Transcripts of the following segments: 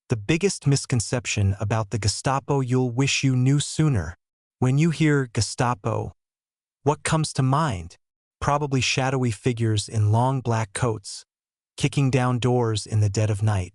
The biggest misconception about the Gestapo you'll wish you knew sooner. When you hear Gestapo, what comes to mind? Probably shadowy figures in long black coats, kicking down doors in the dead of night,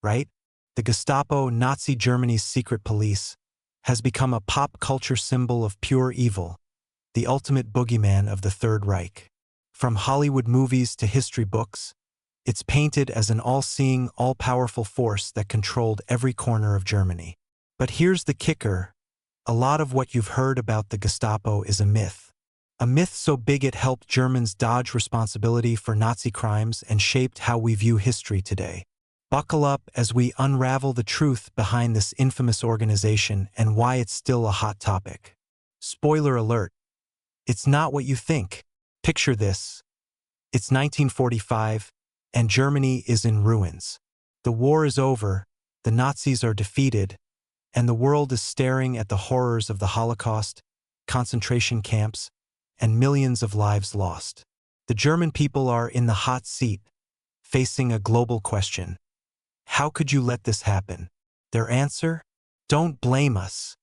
right? The Gestapo, Nazi Germany's secret police, has become a pop culture symbol of pure evil, the ultimate boogeyman of the Third Reich. From Hollywood movies to history books, it's painted as an all-seeing, all-powerful force that controlled every corner of Germany. But here's the kicker. A lot of what you've heard about the Gestapo is a myth. A myth so big it helped Germans dodge responsibility for Nazi crimes and shaped how we view history today. Buckle up as we unravel the truth behind this infamous organization and why it's still a hot topic. Spoiler alert. It's not what you think. Picture this. It's 1945, and Germany is in ruins. The war is over, the Nazis are defeated, and the world is staring at the horrors of the Holocaust, concentration camps, and millions of lives lost. The German people are in the hot seat, facing a global question. How could you let this happen? Their answer? Don't blame us.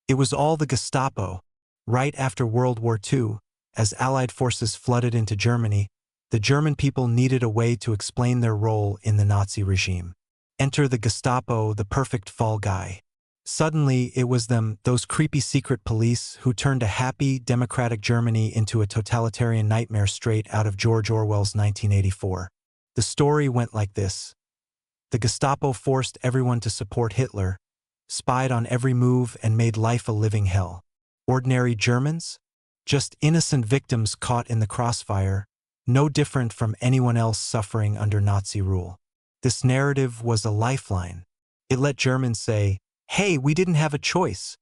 It was all the Gestapo. Right after World War II, as Allied forces flooded into Germany, the German people needed a way to explain their role in the Nazi regime. Enter the Gestapo, the perfect fall guy. Suddenly, it was them, those creepy secret police, who turned a happy, democratic Germany into a totalitarian nightmare straight out of George Orwell's 1984. The story went like this. The Gestapo forced everyone to support Hitler, spied on every move, and made life a living hell. Ordinary Germans? Just innocent victims caught in the crossfire, no different from anyone else suffering under Nazi rule. This narrative was a lifeline. It let Germans say, "Hey, we didn't have a choice,"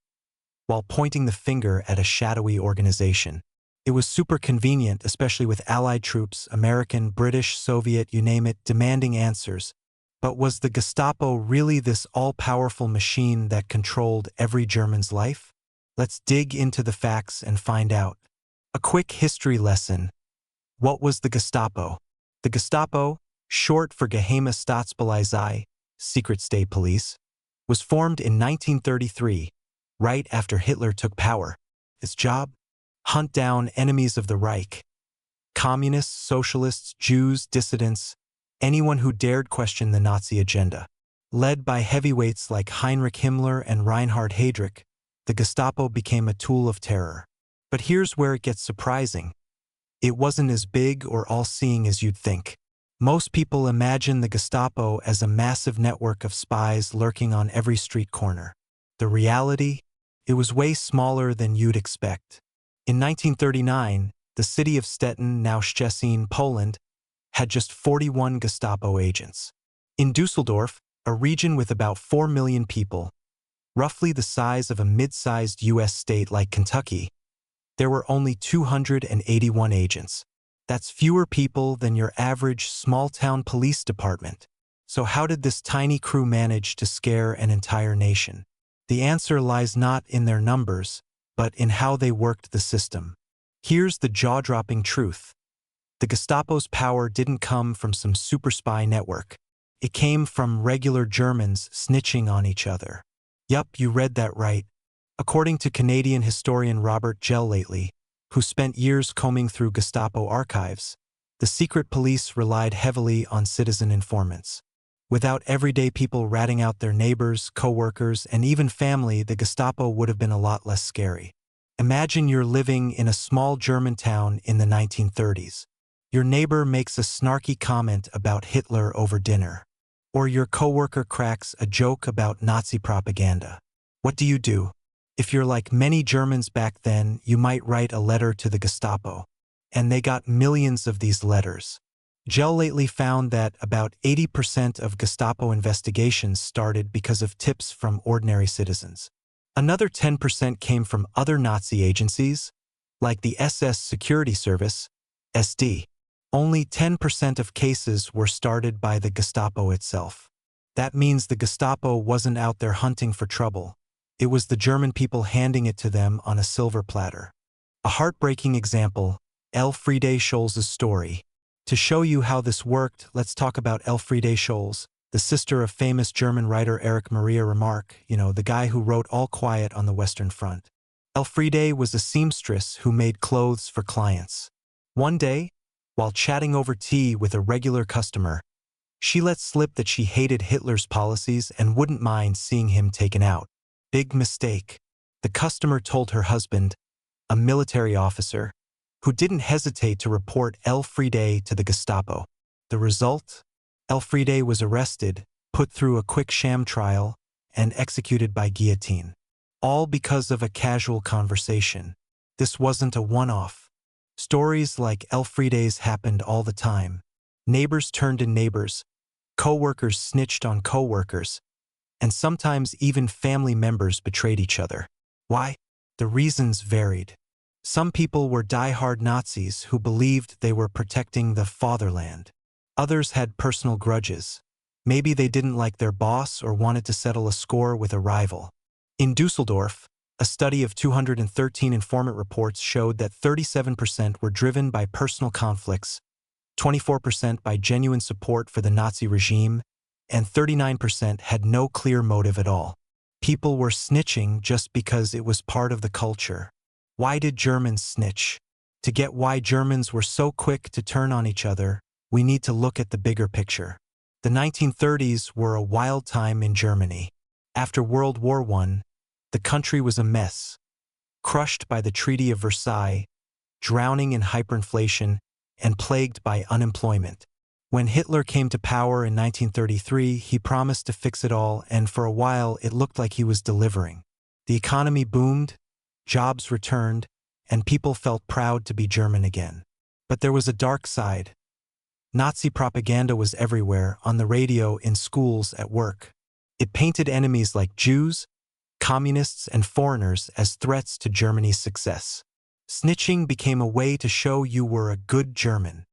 while pointing the finger at a shadowy organization. It was super convenient, especially with Allied troops, American, British, Soviet, you name it, demanding answers. But was the Gestapo really this all-powerful machine that controlled every German's life? Let's dig into the facts and find out. A quick history lesson. What was the Gestapo? The Gestapo, short for Geheime Staatspolizei, Secret State Police, was formed in 1933, right after Hitler took power. Its job? Hunt down enemies of the Reich. Communists, socialists, Jews, dissidents, anyone who dared question the Nazi agenda. Led by heavyweights like Heinrich Himmler and Reinhard Heydrich, the Gestapo became a tool of terror. But here's where it gets surprising. It wasn't as big or all-seeing as you'd think. Most people imagine the Gestapo as a massive network of spies lurking on every street corner. The reality? It was way smaller than you'd expect. In 1939, the city of Stettin, now Szczecin, Poland, had just 41 Gestapo agents. In Dusseldorf, a region with about 4 million people, roughly the size of a mid-sized U.S. state like Kentucky, there were only 281 agents. That's fewer people than your average small-town police department. So how did this tiny crew manage to scare an entire nation? The answer lies not in their numbers, but in how they worked the system. Here's the jaw-dropping truth. The Gestapo's power didn't come from some super spy network. It came from regular Germans snitching on each other. Yup, you read that right. According to Canadian historian Robert Gell, who spent years combing through Gestapo archives, the secret police relied heavily on citizen informants. Without everyday people ratting out their neighbors, co-workers, and even family, the Gestapo would have been a lot less scary. Imagine you're living in a small German town in the 1930s. Your neighbor makes a snarky comment about Hitler over dinner. Or your coworker cracks a joke about Nazi propaganda. What do? If you're like many Germans back then, you might write a letter to the Gestapo. And they got millions of these letters. Gell found that about 80% of Gestapo investigations started because of tips from ordinary citizens. Another 10% came from other Nazi agencies, like the SS Security Service, SD. Only 10% of cases were started by the Gestapo itself. That means the Gestapo wasn't out there hunting for trouble. It was the German people handing it to them on a silver platter. A heartbreaking example, Elfriede Scholz's story. To show you how this worked, let's talk about Elfriede Scholz, the sister of famous German writer Erich Maria Remarque, the guy who wrote All Quiet on the Western Front. Elfriede was a seamstress who made clothes for clients. One day, while chatting over tea with a regular customer, she let slip that she hated Hitler's policies and wouldn't mind seeing him taken out. Big mistake. The customer told her husband, a military officer, who didn't hesitate to report Elfriede to the Gestapo. The result? Elfriede was arrested, put through a quick sham trial, and executed by guillotine. All because of a casual conversation. This wasn't a one-off. Stories like Elfriede's happened all the time. Neighbors turned in neighbors, co-workers snitched on co-workers, and sometimes even family members betrayed each other. Why? The reasons varied. Some people were die-hard Nazis who believed they were protecting the fatherland. Others had personal grudges. Maybe they didn't like their boss or wanted to settle a score with a rival. In Dusseldorf, a study of 213 informant reports showed that 37% were driven by personal conflicts, 24% by genuine support for the Nazi regime, and 39% had no clear motive at all. People were snitching just because it was part of the culture. Why did Germans snitch? To get why Germans were so quick to turn on each other, we need to look at the bigger picture. The 1930s were a wild time in Germany. After World War I, the country was a mess, crushed by the Treaty of Versailles, drowning in hyperinflation, and plagued by unemployment. When Hitler came to power in 1933, he promised to fix it all, and for a while it looked like he was delivering. The economy boomed, jobs returned, and people felt proud to be German again. But there was a dark side. Nazi propaganda was everywhere, on the radio, in schools, at work. It painted enemies like Jews, communists, and foreigners as threats to Germany's success. Snitching became a way to show you were a good German.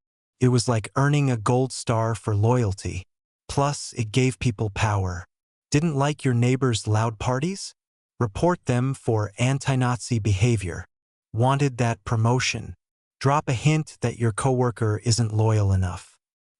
It was like earning a gold star for loyalty. Plus, it gave people power. Didn't like your neighbor's loud parties? Report them for anti-Nazi behavior. Wanted that promotion? Drop a hint that your coworker isn't loyal enough.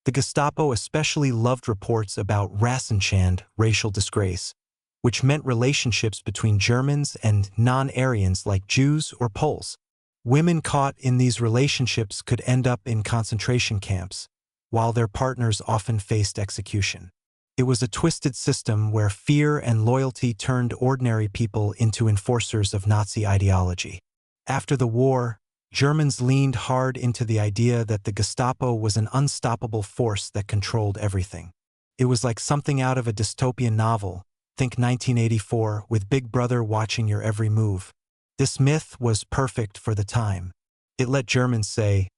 The Gestapo especially loved reports about Rassenschande, racial disgrace, which meant relationships between Germans and non-Aryans like Jews or Poles. Women caught in these relationships could end up in concentration camps, while their partners often faced execution. It was a twisted system where fear and loyalty turned ordinary people into enforcers of Nazi ideology. After the war, Germans leaned hard into the idea that the Gestapo was an unstoppable force that controlled everything. It was like something out of a dystopian novel, think 1984, with Big Brother watching your every move. This myth was perfect for the time. It let Germans say,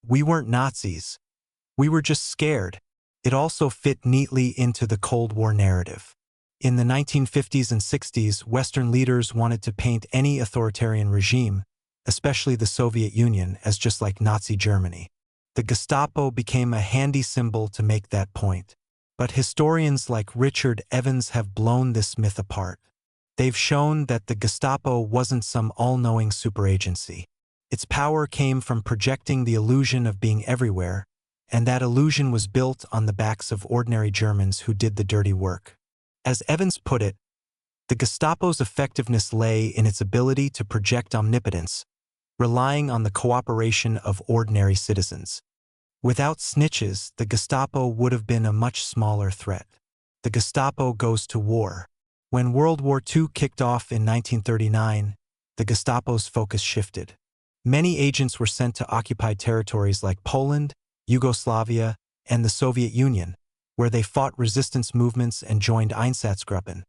"We weren't Nazis. We were just scared." It also fit neatly into the Cold War narrative. In the 1950s and 60s, Western leaders wanted to paint any authoritarian regime, especially the Soviet Union, as just like Nazi Germany. The Gestapo became a handy symbol to make that point. But historians like Richard Evans have blown this myth apart. They've shown that the Gestapo wasn't some all-knowing superagency. Its power came from projecting the illusion of being everywhere, and that illusion was built on the backs of ordinary Germans who did the dirty work. As Evans put it, the Gestapo's effectiveness lay in its ability to project omnipotence, relying on the cooperation of ordinary citizens. Without snitches, the Gestapo would have been a much smaller threat. The Gestapo goes to war. When World War II kicked off in 1939, the Gestapo's focus shifted. Many agents were sent to occupied territories like Poland, Yugoslavia, and the Soviet Union, where they fought resistance movements and joined Einsatzgruppen,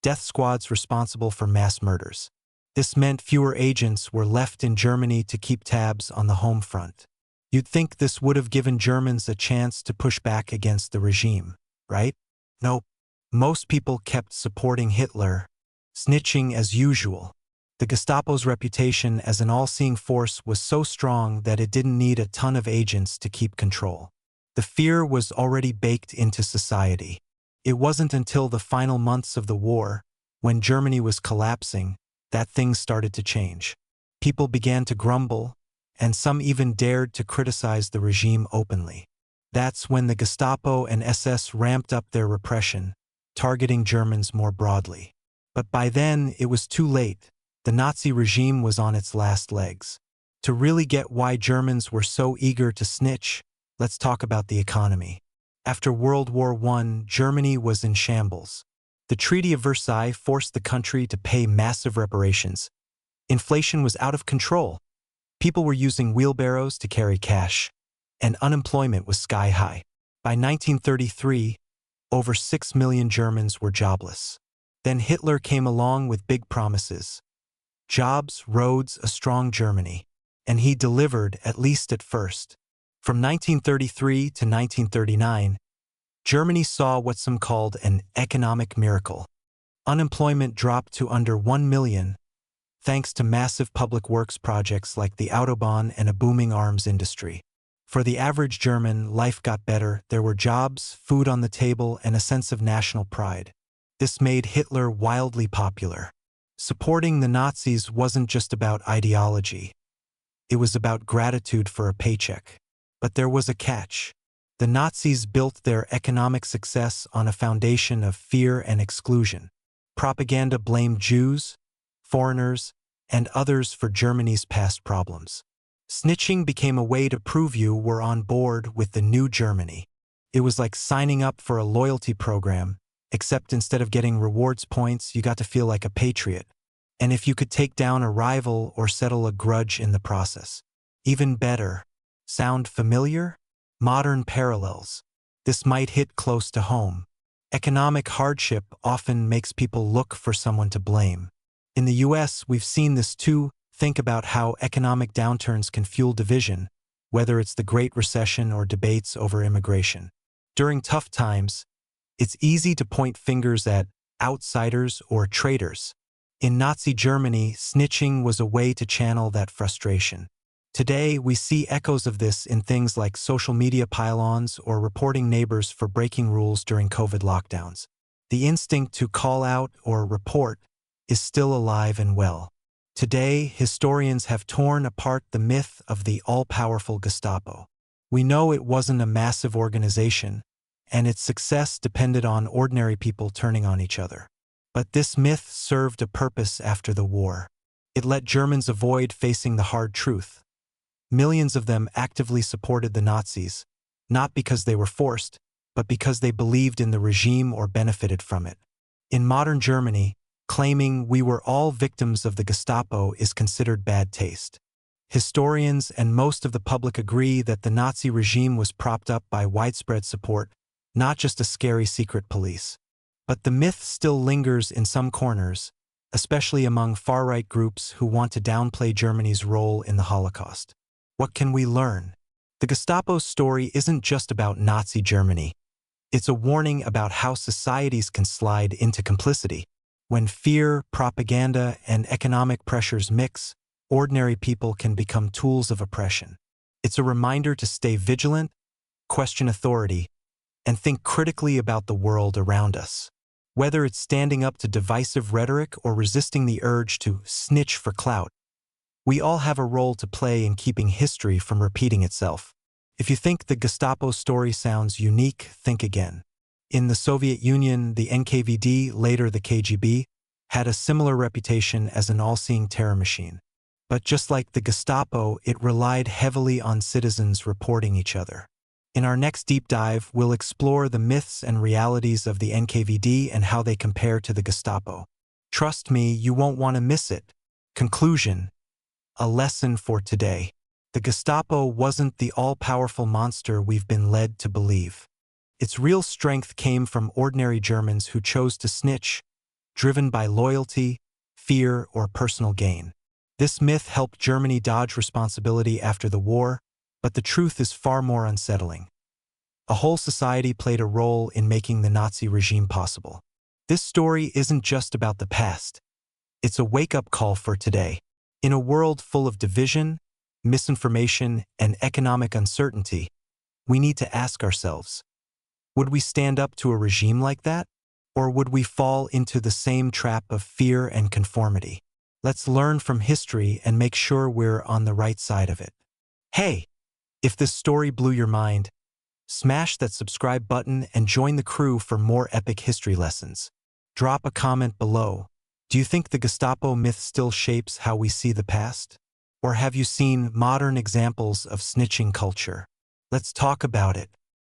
death squads responsible for mass murders. This meant fewer agents were left in Germany to keep tabs on the home front. You'd think this would have given Germans a chance to push back against the regime, right? Nope. Most people kept supporting Hitler, snitching as usual. The Gestapo's reputation as an all-seeing force was so strong that it didn't need a ton of agents to keep control. The fear was already baked into society. It wasn't until the final months of the war, when Germany was collapsing, that things started to change. People began to grumble, and some even dared to criticize the regime openly. That's when the Gestapo and SS ramped up their repression, targeting Germans more broadly. But by then, it was too late. The Nazi regime was on its last legs. To really get why Germans were so eager to snitch, let's talk about the economy. After World War I, Germany was in shambles. The Treaty of Versailles forced the country to pay massive reparations. Inflation was out of control. People were using wheelbarrows to carry cash, and unemployment was sky high. By 1933, over 6 million Germans were jobless. Then Hitler came along with big promises. Jobs, roads, a strong Germany. And he delivered, at least at first. From 1933 to 1939, Germany saw what some called an economic miracle. Unemployment dropped to under 1 million, thanks to massive public works projects like the Autobahn and a booming arms industry. For the average German, life got better. There were jobs, food on the table, and a sense of national pride. This made Hitler wildly popular. Supporting the Nazis wasn't just about ideology. It was about gratitude for a paycheck. But there was a catch. The Nazis built their economic success on a foundation of fear and exclusion. Propaganda blamed Jews, foreigners, and others for Germany's past problems. Snitching became a way to prove you were on board with the new Germany. It was like signing up for a loyalty program, except instead of getting rewards points, you got to feel like a patriot. And if you could take down a rival or settle a grudge in the process. Even better. Sound familiar? Modern parallels. This might hit close to home. Economic hardship often makes people look for someone to blame. In the US, we've seen this too. Think about how economic downturns can fuel division, whether it's the Great Recession or debates over immigration. During tough times, it's easy to point fingers at outsiders or traitors. In Nazi Germany, snitching was a way to channel that frustration. Today, we see echoes of this in things like social media pile-ons or reporting neighbors for breaking rules during COVID lockdowns. The instinct to call out or report is still alive and well. Today, historians have torn apart the myth of the all-powerful Gestapo. We know it wasn't a massive organization, and its success depended on ordinary people turning on each other. But this myth served a purpose after the war. It let Germans avoid facing the hard truth. Millions of them actively supported the Nazis, not because they were forced, but because they believed in the regime or benefited from it. In modern Germany, claiming we were all victims of the Gestapo is considered bad taste. Historians and most of the public agree that the Nazi regime was propped up by widespread support, not just a scary secret police. But the myth still lingers in some corners, especially among far-right groups who want to downplay Germany's role in the Holocaust. What can we learn? The Gestapo's story isn't just about Nazi Germany. It's a warning about how societies can slide into complicity. When fear, propaganda, and economic pressures mix, ordinary people can become tools of oppression. It's a reminder to stay vigilant, question authority, and think critically about the world around us. Whether it's standing up to divisive rhetoric or resisting the urge to snitch for clout, we all have a role to play in keeping history from repeating itself. If you think the Gestapo story sounds unique, think again. In the Soviet Union, the NKVD, later the KGB, had a similar reputation as an all-seeing terror machine. But just like the Gestapo, it relied heavily on citizens reporting each other. In our next deep dive, we'll explore the myths and realities of the NKVD and how they compare to the Gestapo. Trust me, you won't want to miss it. Conclusion: a lesson for today. The Gestapo wasn't the all-powerful monster we've been led to believe. Its real strength came from ordinary Germans who chose to snitch, driven by loyalty, fear, or personal gain. This myth helped Germany dodge responsibility after the war, but the truth is far more unsettling. A whole society played a role in making the Nazi regime possible. This story isn't just about the past. It's a wake-up call for today. In a world full of division, misinformation, and economic uncertainty, we need to ask ourselves, would we stand up to a regime like that? Or would we fall into the same trap of fear and conformity? Let's learn from history and make sure we're on the right side of it. Hey! If this story blew your mind, Smash that subscribe button and join the crew for more epic history lessons. Drop a comment below. Do you think the Gestapo myth still shapes how we see the past? Or have you seen modern examples of snitching culture? Let's talk about it.